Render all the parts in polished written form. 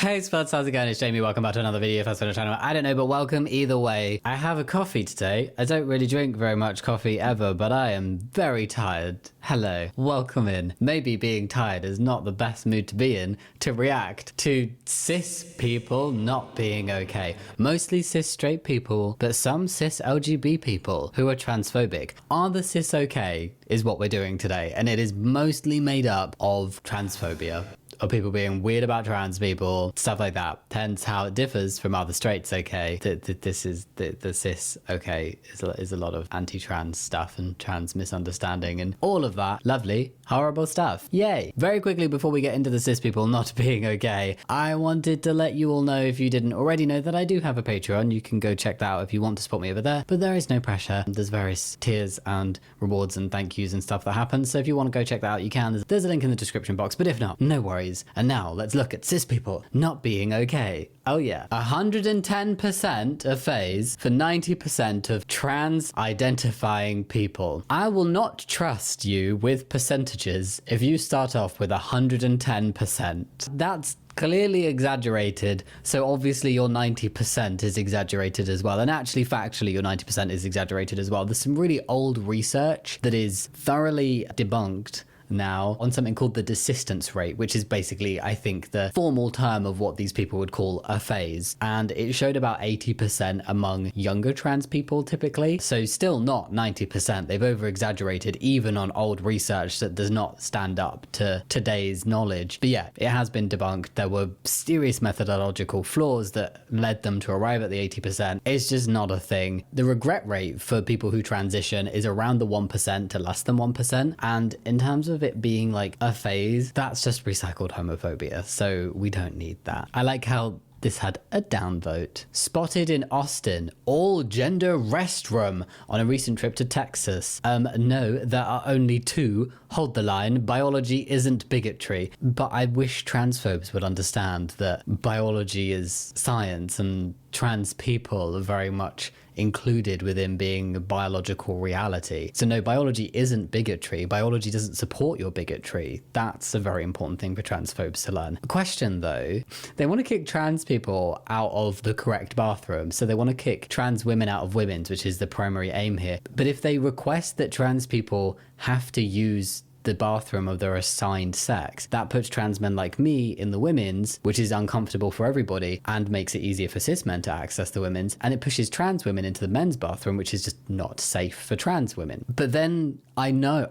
Hey Spuds, how's it going? It's Jamie. Welcome back to another video. If that's on the channel, I don't know, but welcome either way. I have a coffee today. I don't really drink very much coffee ever, but I am very tired. Hello, welcome in. Maybe being tired is not the best mood to be in to react to cis people not being okay. Mostly cis straight people, but some cis LGBT people who are transphobic. Are the cis okay is what we're doing today, and it is mostly made up of transphobia. Of people being weird about trans people, stuff like that. Hence how it differs from other straights okay. This is the cis okay is a lot of anti-trans stuff and trans misunderstanding and all of that lovely, horrible stuff. Yay. Very quickly before we get into the cis people not being okay, I wanted to let you all know, if you didn't already know, that I do have a Patreon. You can go check that out if you want to support me over there, but there is no pressure. There's various tiers and rewards and thank yous and stuff that happens. So if you want to go check that out, you can. There's a link in the description box, but if not, no worries. And now let's look at cis people not being okay. Oh yeah, 110% of phase for 90% of trans identifying people. I will not trust you with percentages if you start off with 110%. That's clearly exaggerated, so obviously your 90% is exaggerated as well, and actually factually your 90% is exaggerated as well. There's some really old research that is thoroughly debunked now on something called the desistance rate, which is basically, I think, the formal term of what these people would call a phase, and it showed about 80% among younger trans people typically, so still not 90%. They've over exaggerated even on old research that does not stand up to today's knowledge. But yeah, it has been debunked. There were serious methodological flaws that led them to arrive at the 80%. It's just not a thing. The regret rate for people who transition is around the 1% to less than 1%, and in terms of it being like a phase, that's just recycled homophobia, so we don't need that. I like how this had a downvote. Spotted in Austin, all gender restroom on a recent trip to Texas. No, there are only two. Hold the line, biology isn't bigotry. But I wish transphobes would understand that biology is science and trans people are very much included within being a biological reality. So no, biology isn't bigotry. Biology doesn't support your bigotry. That's a very important thing for transphobes to learn. Question though, they want to kick trans people out of the correct bathroom. So they want to kick trans women out of women's, which is the primary aim here. But if they request that trans people have to use the bathroom of their assigned sex, that puts trans men like me in the women's, which is uncomfortable for everybody and makes it easier for cis men to access the women's, and it pushes trans women into the men's bathroom, which is just not safe for trans women. But then I know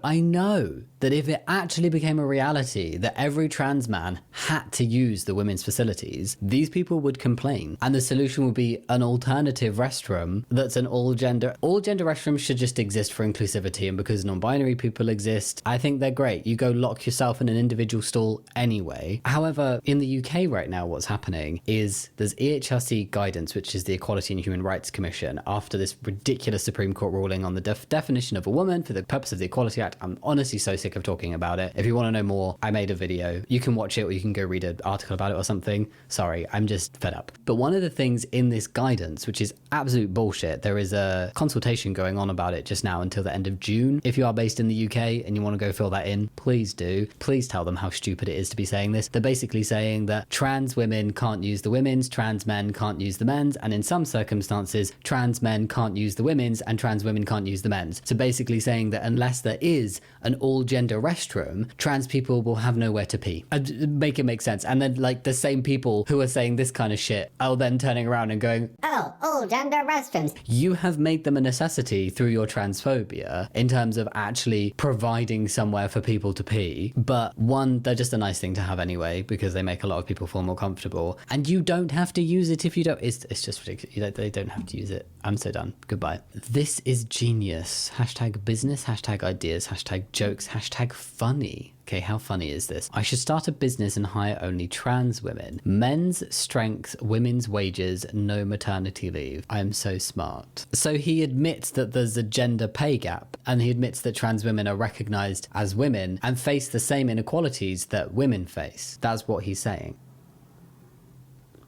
that if it actually became a reality that every trans man had to use the women's facilities, these people would complain, and the solution would be an alternative restroom that's an all gender restroom should just exist for inclusivity, and because non-binary people exist, I think they're great. You go lock yourself in an individual stall anyway. However, in the UK right now, what's happening is there's EHRC guidance, which is the Equality and Human Rights Commission, after this ridiculous Supreme Court ruling on the definition of a woman for the purpose of the Equality Act. I'm honestly so sick of talking about it. If you want to know more, I made a video. You can watch it or you can go read an article about it or something. Sorry, I'm just fed up. But one of the things in this guidance, which is absolute bullshit, there is a consultation going on about it just now until the end of June. If you are based in the UK and you want to go fill that in, please do. Please tell them how stupid it is to be saying this. They're basically saying that trans women can't use the women's, trans men can't use the men's, and in some circumstances, trans men can't use the women's and trans women can't use the men's. So basically saying that unless there is an all-gender restroom, trans people will have nowhere to pee. Make it make sense. And then like the same people who are saying this kind of shit are then turning around and going, oh, all-gender restrooms. You have made them a necessity through your transphobia in terms of actually providing somewhere for people to pee. But one, they're just a nice thing to have anyway because they make a lot of people feel more comfortable, and you don't have to use it if you don't. It's just ridiculous. They don't have to use it. I'm so done. Goodbye. This is genius. Hashtag business, hashtag ideas, hashtag jokes, hashtag funny. Okay, how funny is this? I should start a business and hire only trans women. Men's strength, women's wages, no maternity leave. I am so smart. So he admits that there's a gender pay gap, and he admits that trans women are recognized as women and face the same inequalities that women face. That's what he's saying.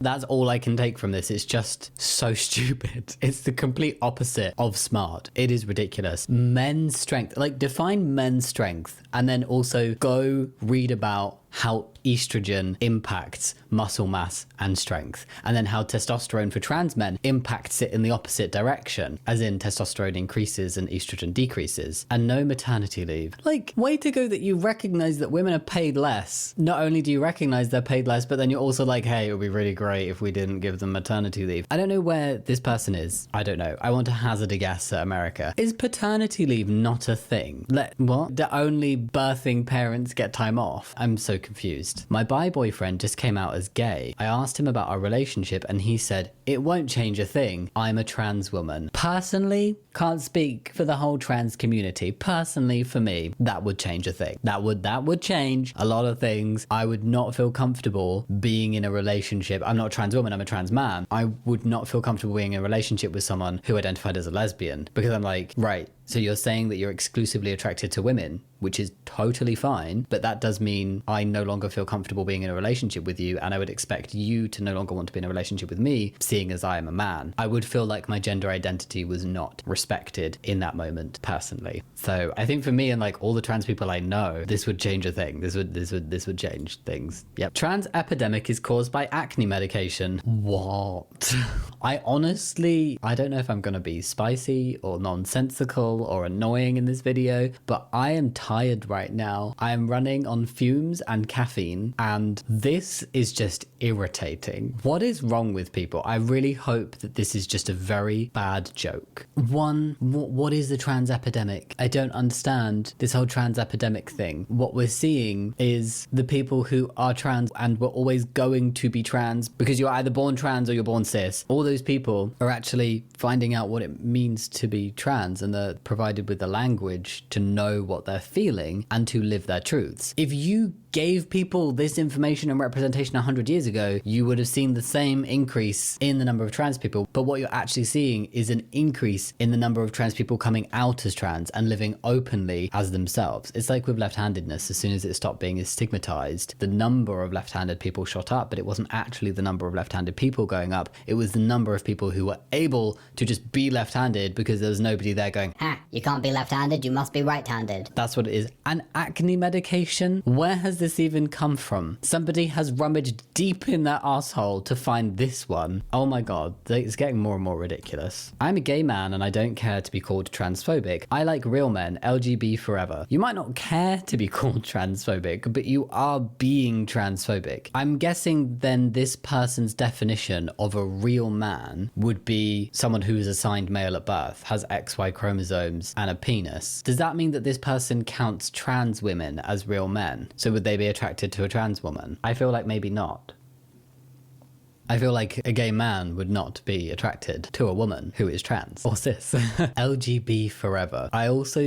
That's all I can take from this. It's just so stupid. It's the complete opposite of smart. It is ridiculous. Men's strength, like define men's strength and then also go read about how estrogen impacts muscle mass and strength, and then how testosterone for trans men impacts it in the opposite direction, as in testosterone increases and estrogen decreases, and no maternity leave. Like, way to go that you recognize that women are paid less. Not only do you recognize they're paid less, but then you're also like, hey, it would be really great if we didn't give them maternity leave. I don't know where this person is. I don't know. I want to hazard a guess at America. Is paternity leave not a thing? What? Do only birthing parents get time off? I'm so confused. My bi boyfriend just came out as gay. I asked him about our relationship and he said, it won't change a thing. I'm a trans woman. Personally, can't speak for the whole trans community. Personally, for me, that would change a thing. That would change a lot of things. I would not feel comfortable being in a relationship. I'm not a trans woman, I'm a trans man. I would not feel comfortable being in a relationship with someone who identified as a lesbian, because I'm like, right, so you're saying that you're exclusively attracted to women, which is totally fine, but that does mean I no longer feel comfortable being in a relationship with you, and I would expect you to no longer want to be in a relationship with me, seeing as I am a man. I would feel like my gender identity was not respected in that moment, personally. So I think for me and like all the trans people I know, this would change a thing. This would change things. Yep. Trans epidemic is caused by acne medication. What? I don't know if I'm gonna be spicy or nonsensical or annoying in this video, but I am tired right now. I am running on fumes and caffeine, and this is just irritating. What is wrong with people? I really hope that this is just a very bad joke. What is the trans epidemic? I don't understand this whole trans epidemic thing. What we're seeing is the people who are trans and were always going to be trans because you're either born trans or you're born cis. All those people are actually finding out what it means to be trans, and they're provided with the language to know what they're feeling and to live their truths. If you gave people this information and representation 100 years ago, you would have seen the same increase in the number of trans people. But what you're actually seeing is an increase in the number of trans people coming out as trans and living openly as themselves. It's like with left-handedness. As soon as it stopped being stigmatized, the number of left-handed people shot up, but it wasn't actually the number of left-handed people going up. It was the number of people who were able to just be left-handed because there was nobody there going, ha, you can't be left-handed, you must be right-handed. That's what it is. And acne medication? Where has this even come from? Somebody has rummaged deep in their asshole to find this one. Oh my god, it's getting more and more ridiculous. I'm a gay man and I don't care to be called transphobic. I like real men, LGB forever. You might not care to be called transphobic, but you are being transphobic. I'm guessing then this person's definition of a real man would be someone who is assigned male at birth, has XY chromosomes and a penis. Does that mean that this person counts trans women as real men? So would they be attracted to a trans woman? I feel like maybe not. I feel like a gay man would not be attracted to a woman who is trans or cis. LGB forever. I also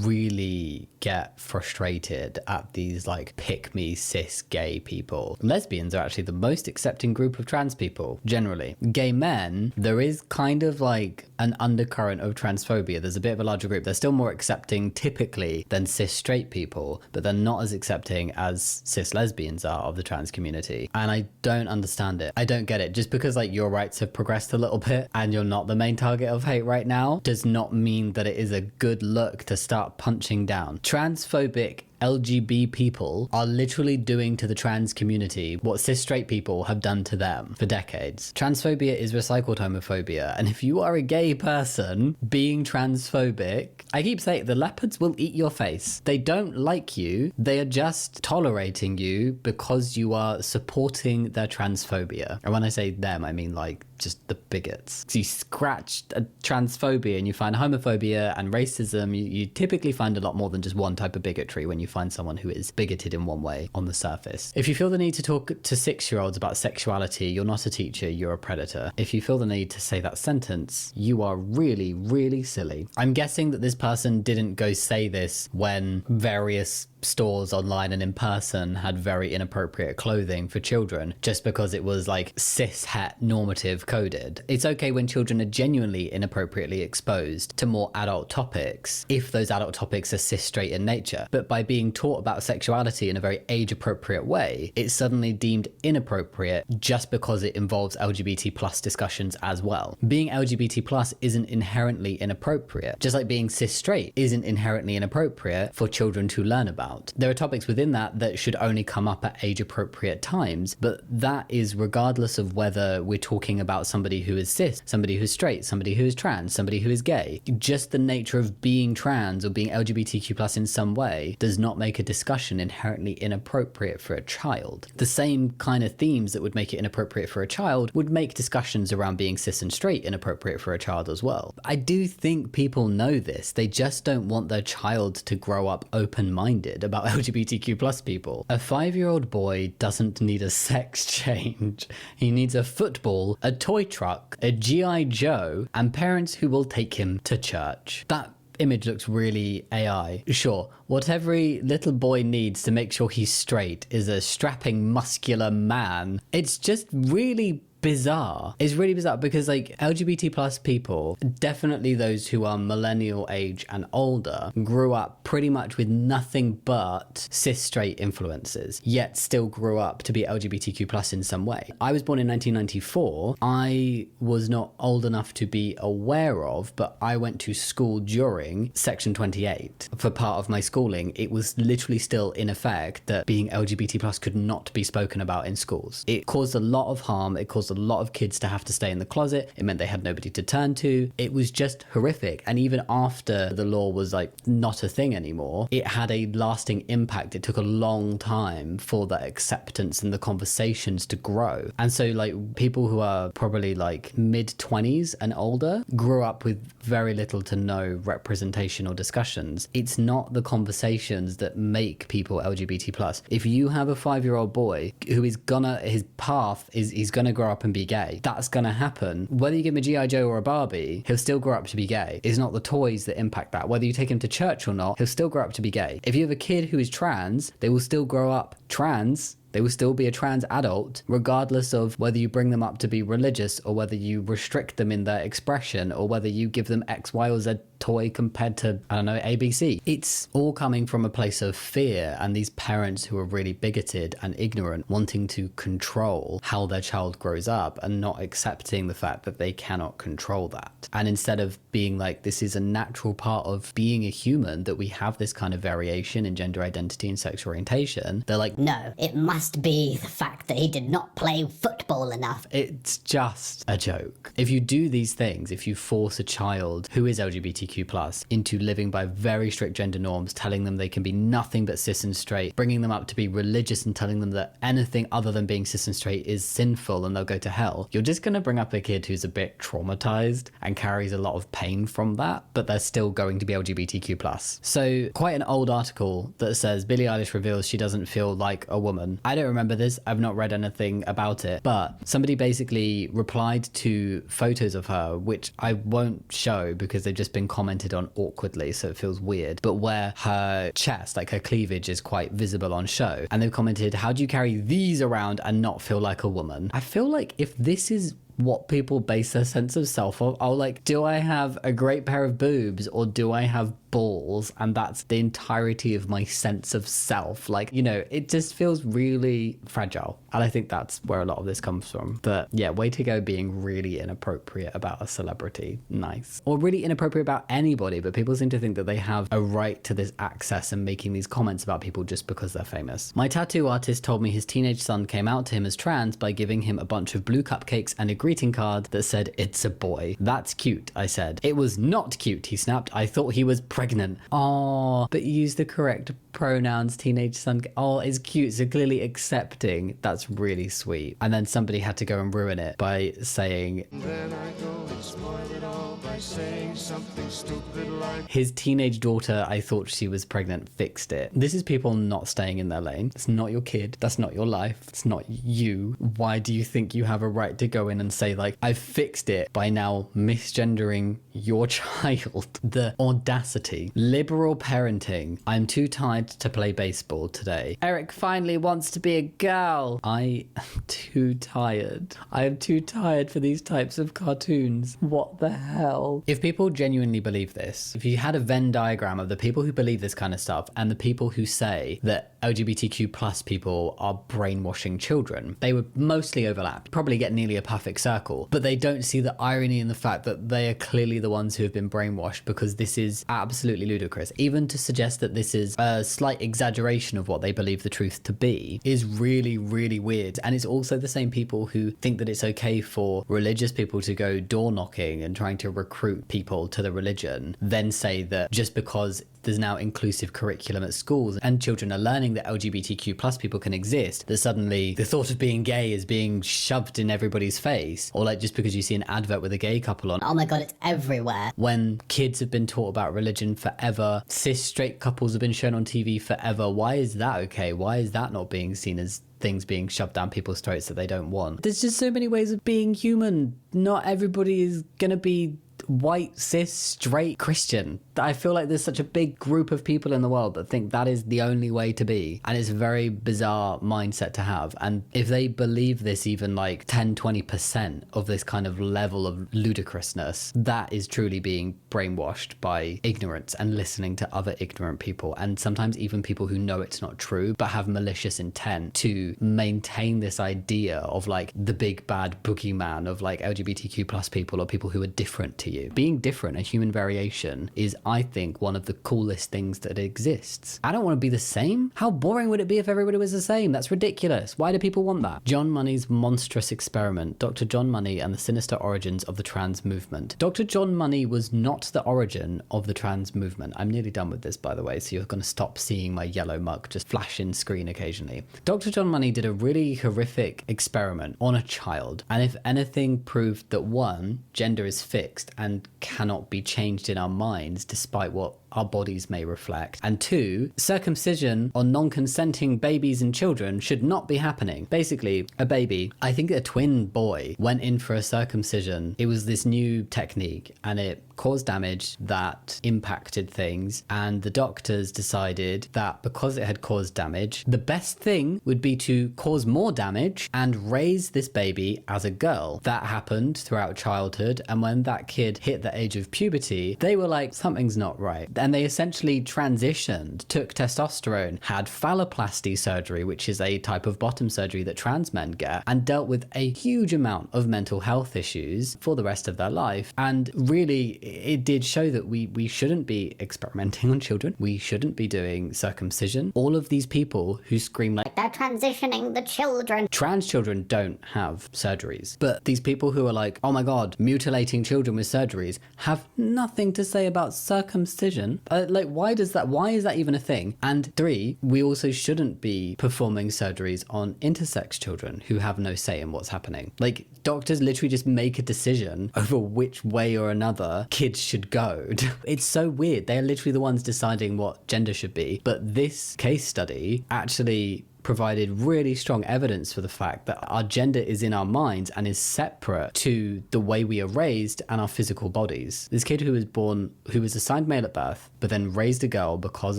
really get frustrated at these like pick me cis gay people. Lesbians are actually the most accepting group of trans people, generally. Gay men, there is kind of like an undercurrent of transphobia. There's a bit of a larger group. They're still more accepting typically than cis straight people, but they're not as accepting as cis lesbians are of the trans community. And I don't understand it. I don't get it. Just because like your rights have progressed a little bit and you're not the main target of hate right now does not mean that it is a good look to start punching down. Transphobic LGB people are literally doing to the trans community what cis straight people have done to them for decades. Transphobia is recycled homophobia, and if you are a gay person being transphobic, I keep saying the leopards will eat your face. They don't like you, they are just tolerating you because you are supporting their transphobia. And when I say them, I mean like just the bigots. So you scratch a transphobia and you find homophobia and racism. You typically find a lot more than just one type of bigotry when you find someone who is bigoted in one way on the surface. If you feel the need to talk to 6-year-olds about sexuality, you're not a teacher, you're a predator. If you feel the need to say that sentence, you are really, really silly. I'm guessing that this person didn't go say this when various stores online and in person had very inappropriate clothing for children just because it was like cis-het normative coded. It's okay when children are genuinely inappropriately exposed to more adult topics if those adult topics are cis-straight in nature, but by being taught about sexuality in a very age-appropriate way, it's suddenly deemed inappropriate just because it involves LGBT plus discussions as well. Being LGBT plus isn't inherently inappropriate, just like being cis-straight isn't inherently inappropriate for children to learn about. about. There are topics within that should only come up at age appropriate times, but that is regardless of whether we're talking about somebody who is cis, somebody who's straight, somebody who is trans, somebody who is gay. Just the nature of being trans or being LGBTQ plus in some way does not make a discussion inherently inappropriate for a child. The same kind of themes that would make it inappropriate for a child would make discussions around being cis and straight inappropriate for a child as well. I do think people know this. They just don't want their child to grow up open-minded about LGBTQ plus people. A 5-year-old boy doesn't need a sex change. He needs a football, a toy truck, a G.I. Joe, and parents who will take him to church. That image looks really AI. Sure, what every little boy needs to make sure he's straight is a strapping, muscular man. It's just really bizarre. It's really bizarre because like LGBT plus people, definitely those who are millennial age and older, grew up pretty much with nothing but cis straight influences, yet still grew up to be LGBTQ plus in some way. I was born in 1994. I was not old enough to be aware of, but I went to school during Section 28. For part of my schooling, it was literally still in effect that being LGBT plus could not be spoken about in schools. It caused a lot of harm. It caused a lot of kids to have to stay in the closet. It meant they had nobody to turn to. It was just horrific. And even after the law was like not a thing anymore, it had a lasting impact. It took a long time for the acceptance and the conversations to grow. And so like people who are probably like mid-20s and older grew up with very little to no representation or discussions. It's not the conversations that make people LGBT plus. If you have a 5-year-old boy who is gonna, his path is he's gonna grow up and be gay, that's gonna happen. Whether you give him a G.I. Joe or a Barbie, he'll still grow up to be gay. It's not the toys that impact that. Whether you take him to church or not, he'll still grow up to be gay. If you have a kid who is trans, they will still grow up trans. They will still be a trans adult, regardless of whether you bring them up to be religious or whether you restrict them in their expression or whether you give them X, Y, or Z toy compared to, I don't know, ABC. It's all coming from a place of fear and these parents who are really bigoted and ignorant, wanting to control how their child grows up and not accepting the fact that they cannot control that. And instead of being like, this is a natural part of being a human, that we have this kind of variation in gender identity and sexual orientation, they're like, no, it must be the fact that he did not play football enough. It's just a joke. If you do these things, if you force a child who is LGBTQ plus into living by very strict gender norms, telling them they can be nothing but cis and straight, bringing them up to be religious and telling them that anything other than being cis and straight is sinful and they'll go to hell, you're just going to bring up a kid who's a bit traumatized and carries a lot of pain from that, but they're still going to be LGBTQ plus. So quite an old article that says Billie Eilish reveals she doesn't feel like a woman. I don't remember this. I've not read anything about it, but somebody basically replied to photos of her, which I won't show because they've just been commented on awkwardly, so it feels weird, but where her chest, like her cleavage, is quite visible on show. And they've commented, how do you carry these around and not feel like a woman? I feel like if this is what people base their sense of self on, I'll like, do I have a great pair of boobs or do I have balls, and that's the entirety of my sense of self? Like, you know, it just feels really fragile, and I think that's where a lot of this comes from. But yeah, way to go being really inappropriate about a celebrity. Nice. Or really inappropriate about anybody, but people seem to think that they have a right to this access and making these comments about people just because they're famous. My tattoo artist told me his teenage son came out to him as trans by giving him a bunch of blue cupcakes and a greeting card that said, "It's a boy." That's cute, I said. It was not cute, he snapped. I thought he was pregnant. Oh, but use the correct pronouns, teenage son. Oh, it's cute. So clearly accepting. That's really sweet. And then somebody had to go and ruin it by saying, then I go and spoil it all by saying something stupid like, his teenage daughter, I thought she was pregnant, fixed it. This is people not staying in their lane. It's not your kid. That's not your life. It's not you. Why do you think you have a right to go in and say like, I fixed it by now misgendering your child? The audacity. Liberal parenting. I'm too tired to play baseball today. Eric finally wants to be a girl. I am too tired. I am too tired for these types of cartoons. What the hell? hell? If people genuinely believe this, if you had a Venn diagram of the people who believe this kind of stuff and the people who say that LGBTQ plus people are brainwashing children, they would mostly overlap, probably get nearly a perfect circle, but they don't see the irony in the fact that they are clearly the ones who have been brainwashed, because this is absolutely ludicrous. Even to suggest that this is a slight exaggeration of what they believe the truth to be is really, really weird. And it's also the same people who think that it's okay for religious people to go door knocking and trying to recruit people to the religion, then say that just because there's now inclusive curriculum at schools and children are learning that LGBTQ plus people can exist, that suddenly the thought of being gay is being shoved in everybody's face. Or like just because you see an advert with a gay couple on. Oh my god, it's everywhere. When kids have been taught about religion forever, cis straight couples have been shown on TV forever, why is that okay? Why is that not being seen as things being shoved down people's throats that they don't want? There's just so many ways of being human. Not everybody is gonna be white, cis, straight Christian. I feel like there's such a big group of people in the world that think that is the only way to be. And it's a very bizarre mindset to have. And if they believe this even like 10-20% of this kind of level of ludicrousness, that is truly being brainwashed by ignorance and listening to other ignorant people. And sometimes even people who know it's not true, but have malicious intent to maintain this idea of like the big bad boogeyman of like LGBTQ plus people or people who are different to you. Being different and human variation is, I think, one of the coolest things that exists. I don't want to be the same. How boring would it be if everybody was the same? That's ridiculous. Why do people want that? John Money's monstrous experiment, Dr. John Money and the sinister origins of the trans movement. Dr. John Money was not the origin of the trans movement. I'm nearly done with this, by the way, so you're going to stop seeing my yellow mug just flash in screen occasionally. Dr. John Money did a really horrific experiment on a child, and if anything proved that one, gender is fixed and cannot be changed in our minds despite what our bodies may reflect, and two, circumcision on non-consenting babies and children should not be happening. Basically, a baby, I think a twin boy, went in for a circumcision. It was this new technique and it caused damage that impacted things, and the doctors decided that because it had caused damage, the best thing would be to cause more damage and raise this baby as a girl. That happened throughout childhood, and when that kid hit the age of puberty, they were like, something's not right. And they essentially transitioned, took testosterone, had phalloplasty surgery, which is a type of bottom surgery that trans men get, and dealt with a huge amount of mental health issues for the rest of their life. And really, it did show that we shouldn't be experimenting on children. We shouldn't be doing circumcision. All of these people who scream like, They're transitioning the children. trans children don't have surgeries. But these people who are like, oh my god, mutilating children with surgeries, have nothing to say about circumcision. Like, why is that even a thing? And three, we also shouldn't be performing surgeries on intersex children who have no say in what's happening. Like, doctors literally just make a decision over which way or another kids should go. It's so weird. They're literally the ones deciding what gender should be. But this case study actually provided really strong evidence for the fact that our gender is in our minds and is separate to the way we are raised and our physical bodies. This kid who was assigned male at birth, but then raised a girl because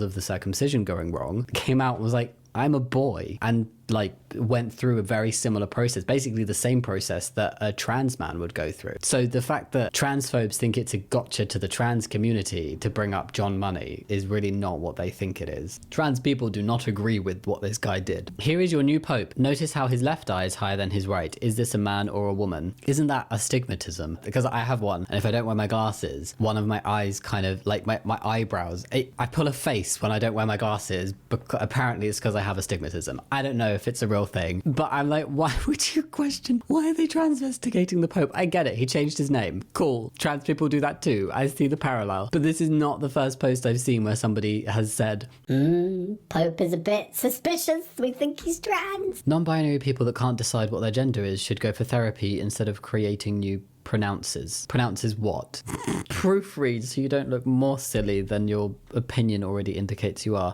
of the circumcision going wrong, came out and was like, I'm a boy, and like went through a very similar process, basically the same process that a trans man would go through. So the fact that transphobes think it's a gotcha to the trans community to bring up John Money is really not what they think it is. Trans people do not agree with what this guy did. Here is your new pope. Notice how his left eye is higher than his right. Is this a man or a woman? Isn't that a stigmatism? Because I have one, and if I don't wear my glasses, one of my eyes kind of like my eyebrows, I pull a face when I don't wear my glasses, but apparently it's because I have astigmatism. I don't know if it's a real thing, but I'm like, why would you question, why are they transvestigating the Pope? I get it, he changed his name, cool, trans people do that too, I see the parallel, but this is not the first post I've seen where somebody has said, Pope is a bit suspicious, we think he's trans. non-binary people that can't decide what their gender is should go for therapy instead of creating new pronounces. Pronounces what? Proofread so you don't look more silly than your opinion already indicates you are.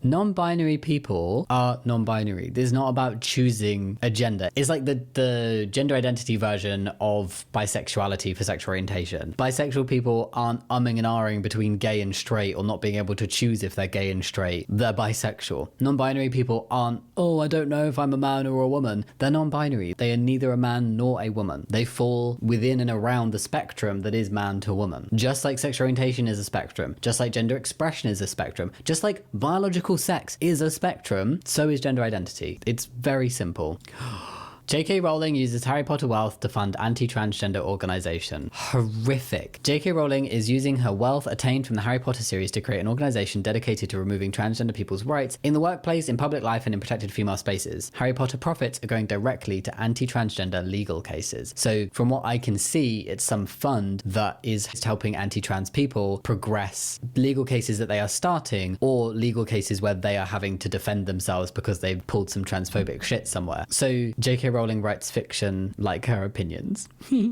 Non-binary people are non-binary. This is not about choosing a gender. It's like the gender identity version of bisexuality for sexual orientation. Bisexual people aren't umming and ahhing between gay and straight or not being able to choose if they're gay and straight. They're bisexual. Non-binary people aren't, oh, I don't know if I'm a man or a woman. They're non-binary. They are neither a man nor a woman. woman. They fall within and around the spectrum that is man to woman. Just like sexual orientation is a spectrum, just like gender expression is a spectrum, just like biological sex is a spectrum, so is gender identity. It's very simple. J.K. Rowling uses Harry Potter wealth to fund anti-transgender organization. Horrific. J.K. Rowling is using her wealth attained from the Harry Potter series to create an organization dedicated to removing transgender people's rights in the workplace, in public life, and in protected female spaces. Harry Potter profits are going directly to anti-transgender legal cases. So from what I can see, it's some fund that is helping anti-trans people progress legal cases that they are starting, or legal cases where they are having to defend themselves because they've pulled some transphobic shit somewhere. So J.K. Rowling writes fiction like her opinions.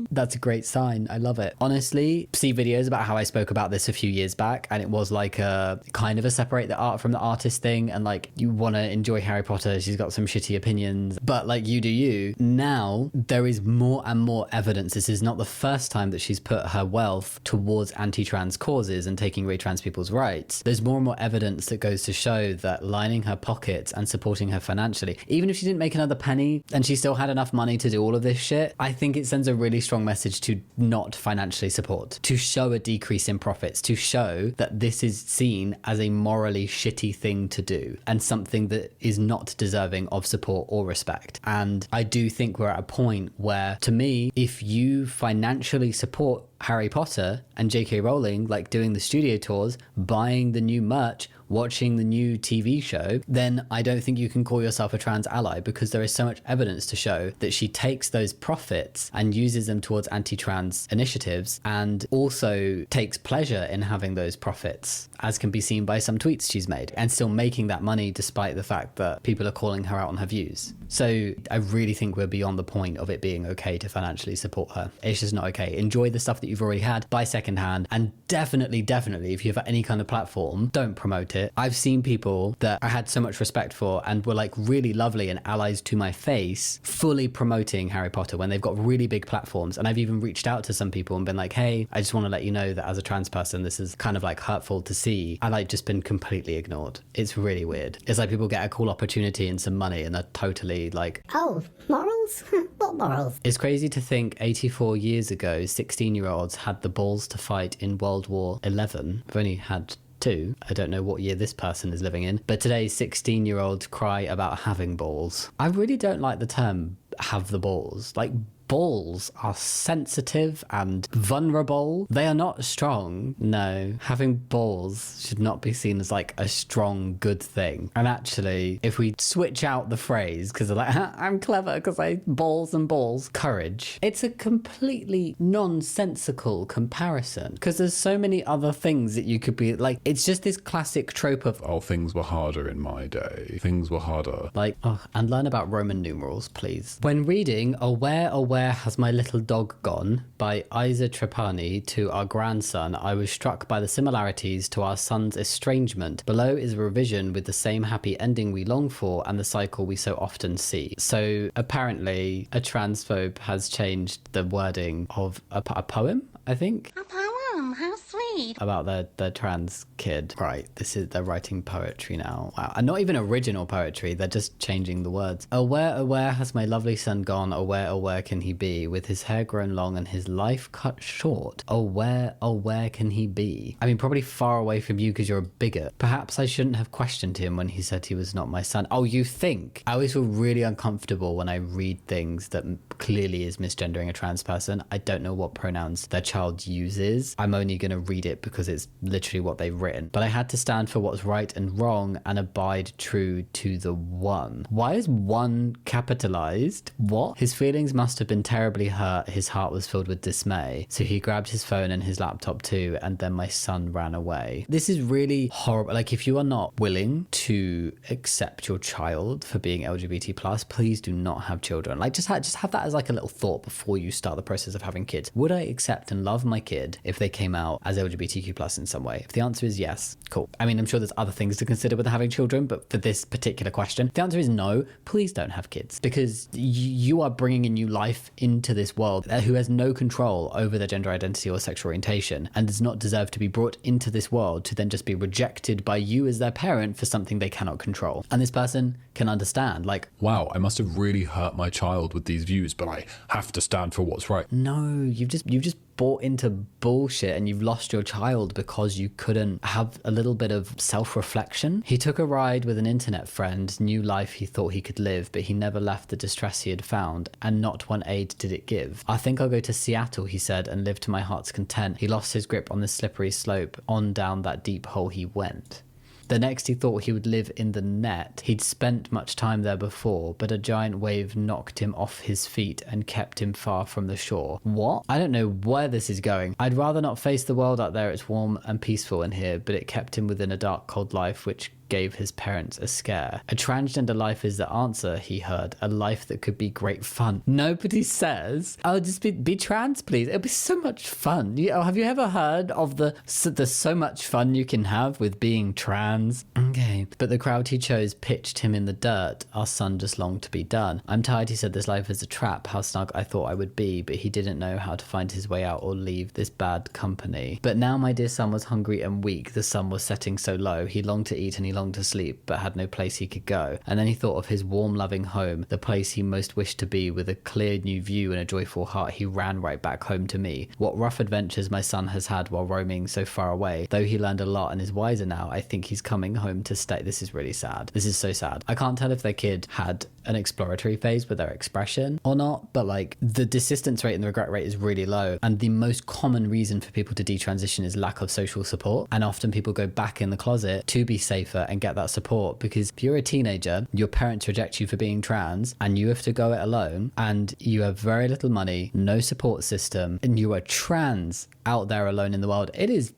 That's a great sign. I love it. Honestly, see videos about how I spoke about this a few years back, and it was like a kind of a separate the art from the artist thing, and like, you want to enjoy Harry Potter, she's got some shitty opinions, but like, you do you. Now there is more and more evidence. This is not the first time that she's put her wealth towards anti-trans causes and taking away trans people's rights. There's more and more evidence that goes to show that lining her pockets and supporting her financially, even if she didn't make another penny and she still had enough money to do all of this shit, I think it sends a really strong message to not financially support, to show a decrease in profits, to show that this is seen as a morally shitty thing to do and something that is not deserving of support or respect. And I do think we're at a point where, to me, if you financially support Harry Potter and J.K. Rowling, like doing the studio tours, buying the new merch, watching the new TV show, then I don't think you can call yourself a trans ally, because there is so much evidence to show that she takes those profits and uses them towards anti-trans initiatives, and also takes pleasure in having those profits, as can be seen by some tweets she's made, and still making that money despite the fact that people are calling her out on her views. So I really think we're beyond the point of it being okay to financially support her. It's just not okay. Enjoy the stuff that you've already had, buy secondhand, and definitely, if you have any kind of platform, don't promote it. I've seen people that I had so much respect for and were like really lovely and allies to my face, fully promoting Harry Potter when they've got really big platforms. And I've even reached out to some people and been like, hey, I just want to let you know that as a trans person, this is kind of like hurtful to see. And like just been completely ignored. It's really weird. It's like people get a cool opportunity and some money and they're totally like, oh, morals? What morals? It's crazy to think 84 years ago, 16-year-olds had the balls to fight in World War 11. I've only had two. I don't know what year this person is living in, but today 16-year-olds cry about having balls. I really don't like the term have the balls. Like, balls are sensitive and vulnerable. They are not strong. No, having balls should not be seen as like a strong, good thing. And actually, if we switch out the phrase, because like, I'm clever because I balls and balls, courage, it's a completely nonsensical comparison, because there's so many other things that you could be like, it's just this classic trope of, oh, things were harder in my day. Things were harder. Like, oh, and learn about Roman numerals, please. When reading Where Has My Little Dog Gone by Isa Trapani to our grandson, I was struck by the similarities to our son's estrangement. Below is a revision with the same happy ending we long for and the cycle we so often see. So apparently a transphobe has changed the wording of a poem, I think. A poem, how sweet. About their trans kid. Right, they're writing poetry now. Wow. And not even original poetry, they're just changing the words. Oh, where has my lovely son gone? Oh, where can he be? With his hair grown long and his life cut short. Oh, where can he be? I mean, probably far away from you because you're a bigot. Perhaps I shouldn't have questioned him when he said he was not my son. Oh, you think? I always feel really uncomfortable when I read things that clearly is misgendering a trans person. I don't know what pronouns their child uses. I'm only going to read it because it's literally what they've written. But I had to stand for what's right and wrong and abide true to the one. Why is one capitalized? What? His feelings must have been terribly hurt. His heart was filled with dismay. So he grabbed his phone and his laptop too, and then my son ran away. This is really horrible. Like, if you are not willing to accept your child for being LGBT+, please do not have children. Like, just have that as like a little thought before you start the process of having kids. Would I accept and love my kid if they came out as LGBT+? LGBTQ plus in some way? If the answer is yes, cool. I mean, I'm sure there's other things to consider with having children, but for this particular question, if the answer is no, please don't have kids, because you are bringing a new life into this world who has no control over their gender identity or sexual orientation and does not deserve to be brought into this world to then just be rejected by you as their parent for something they cannot control. And this person can understand, like, Wow, I must have really hurt my child with these views, but I have to stand for what's right. no, you've just bought into bullshit and you've lost your child because you couldn't have a little bit of self-reflection. He took a ride with an internet friend, new life he thought he could live, but he never left the distress he had found, and not one aid did it give. I think I'll go to Seattle, he said, and live to my heart's content. He lost his grip on the slippery slope, on down that deep hole he went. The next he thought he would live in the net. He'd spent much time there before, but a giant wave knocked him off his feet and kept him far from the shore. What? I don't know where this is going. I'd rather not face the world out there. It's warm and peaceful in here, but it kept him within a dark, cold life which gave his parents a scare. A transgender life is the answer, he heard. A life that could be great fun. Nobody says, oh, just be trans, please. It'll be so much fun. Have you ever heard of the so much fun you can have with being trans? Okay. But the crowd he chose pitched him in the dirt. Our son just longed to be done. I'm tired, he said, this life is a trap. How snug I thought I would be, but he didn't know how to find his way out or leave this bad company. But now my dear son was hungry and weak. The sun was setting so low. He longed to eat and he longed to sleep, but had no place he could go. And then he thought of his warm, loving home, the place he most wished to be. With a clear new view and a joyful heart, he ran right back home to me. What rough adventures my son has had while roaming so far away. Though he learned a lot and is wiser now, I think he's coming home to stay. This is really sad. This is so sad. I can't tell if their kid had an exploratory phase with their expression or not, but like the desistance rate and the regret rate is really low. And the most common reason for people to detransition is lack of social support. And often people go back in the closet to be safer and get that support, because if you're a teenager, your parents reject you for being trans and you have to go it alone and you have very little money, no support system, and you are trans out there alone in the world, it is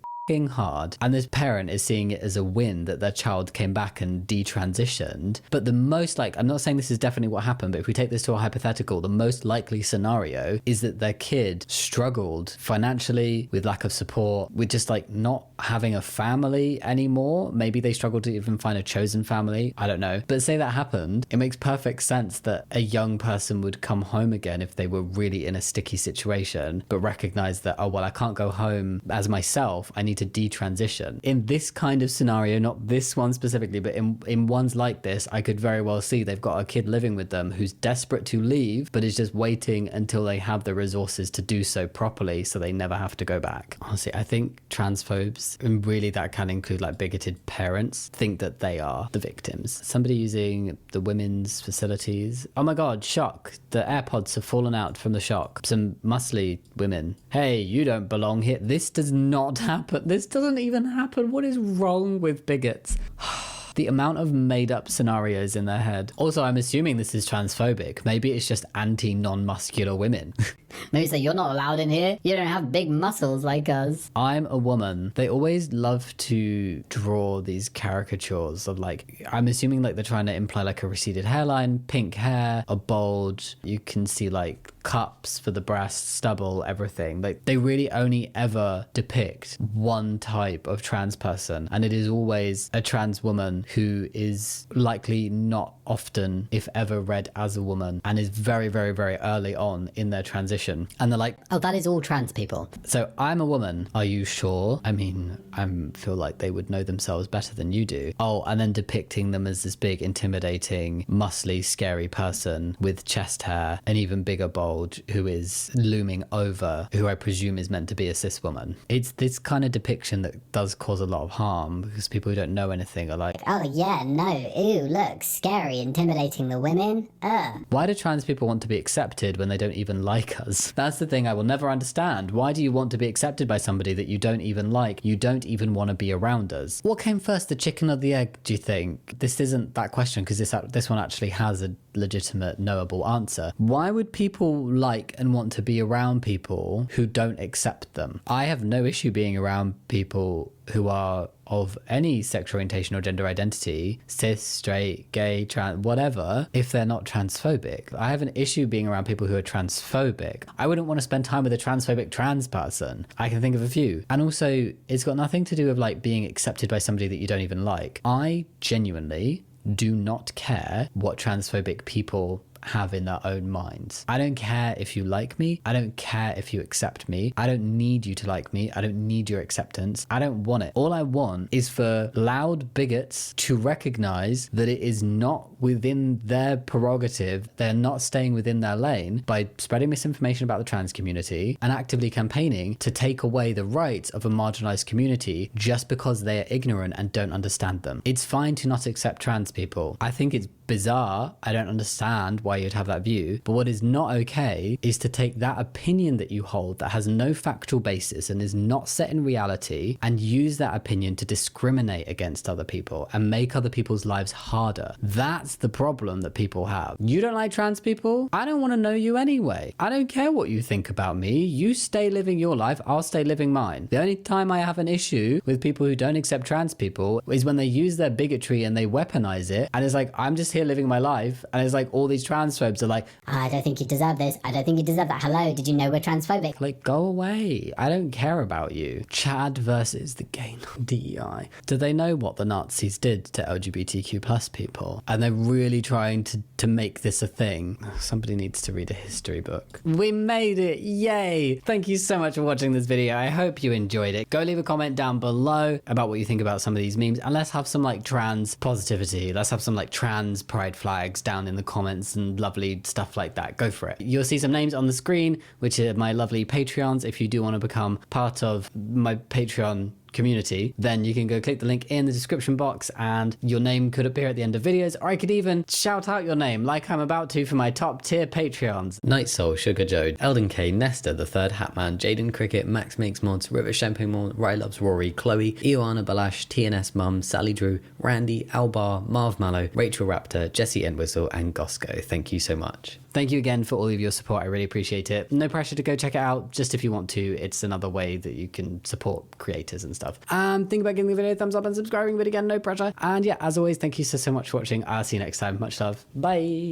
hard. And this parent is seeing it as a win that their child came back and detransitioned. But the most I'm not saying this is definitely what happened, but if we take this to a hypothetical, the most likely scenario is that their kid struggled financially, with lack of support, with just not having a family anymore. Maybe they struggled to even find a chosen family. I don't know. But say that happened, it makes perfect sense that a young person would come home again if they were really in a sticky situation, but recognize that, oh, well, I can't go home as myself. I need to detransition. In this kind of scenario, not this one specifically, but in ones like this, I could very well see they've got a kid living with them who's desperate to leave, but is just waiting until they have the resources to do so properly so they never have to go back. Honestly, I think transphobes, and really that can include bigoted parents, think that they are the victims. Somebody using the women's facilities. Oh my God, shock. The AirPods have fallen out from the shock. Some muscly women. Hey, you don't belong here. This does not happen. This doesn't even happen. What is wrong with bigots? The amount of made-up scenarios in their head. Also, I'm assuming this is transphobic. Maybe it's just anti-non-muscular women. Maybe say, you're not allowed in here. You don't have big muscles like us. I'm a woman. They always love to draw these caricatures of I'm assuming they're trying to imply a receded hairline, pink hair, a bulge. You can see cups for the breasts, stubble, everything. They really only ever depict one type of trans person, and it is always a trans woman who is likely not often, if ever, read as a woman and is very, very, very early on in their transition. And they're like, oh, that is all trans people. So I'm a woman. Are you sure? I mean, I feel like they would know themselves better than you do. Oh, and then depicting them as this big, intimidating, muscly, scary person with chest hair, an even bigger bulge, who is looming over, who I presume is meant to be a cis woman. It's this kind of depiction that does cause a lot of harm, because people who don't know anything are like, oh yeah, no, ew, look, scary, intimidating the women. Why do trans people want to be accepted when they don't even like us? That's the thing I will never understand. Why do you want to be accepted by somebody that you don't even like? You don't even want to be around us. What came first, the chicken or the egg, do you think? This isn't that question, because this one actually has a legitimate, knowable answer. Why would people like and want to be around people who don't accept them? I have no issue being around people who are of any sexual orientation or gender identity, cis, straight, gay, trans, whatever, if they're not transphobic. I have an issue being around people who are transphobic. I wouldn't want to spend time with a transphobic trans person. I can think of a few. And also, it's got nothing to do with like being accepted by somebody that you don't even like. I genuinely do not care what transphobic people have in their own minds. I don't care if you like me. I don't care if you accept me. I don't need you to like me. I don't need your acceptance. I don't want it. All I want is for loud bigots to recognize that it is not within their prerogative. They're not staying within their lane by spreading misinformation about the trans community and actively campaigning to take away the rights of a marginalized community just because they are ignorant and don't understand them. It's fine to not accept trans people. I think it's bizarre. I don't understand why you'd have that view. But what is not okay is to take that opinion that you hold that has no factual basis and is not set in reality and use that opinion to discriminate against other people and make other people's lives harder. That's the problem that people have. You don't like trans people? I don't want to know you anyway. I don't care what you think about me. You stay living your life. I'll stay living mine. The only time I have an issue with people who don't accept trans people is when they use their bigotry and they weaponize it. And it's like, I'm just here living my life, and it's like all these transphobes are like, I don't think you deserve this. I don't think you deserve that. Hello, did you know we're transphobic? like, go away. I don't care about you. Chad versus the gay DEI. Do they know what the Nazis did to LGBTQ plus people? And they're really trying to make this a thing. Somebody needs to read a history book. We made it. Yay. Thank you so much for watching this video. I hope you enjoyed it. Go leave a comment down below about what you think about some of these memes, and let's have some like trans positivity. Let's have some like trans pride flags down in the comments and lovely stuff like that. Go for it. You'll see some names on the screen, which are my lovely Patreons. If you do want to become part of my Patreon community, then you can go click the link in the description box and your name could appear at the end of videos, or I could even shout out your name like I'm about to for my top tier Patreons. Night Soul, Sugar Joe, Elden K, Nesta, The Third Hatman, Jaden Cricket, Max Makes Mods, River Champagne Mod, Rai Loves Rory, Chloe, Ioana Balash, TNS Mum, Sally Drew, Randy, Albar, Marv Mallow, Rachel Raptor, Jesse Entwistle, and Gosco. Thank you so much. Thank you again for all of your support. I really appreciate it. No pressure to go check it out. Just if you want to, it's another way that you can support creators and stuff. Think about giving the video a thumbs up and subscribing, but again, no pressure. And yeah, as always, thank you so much for watching. I'll see you next time. Much love. Bye.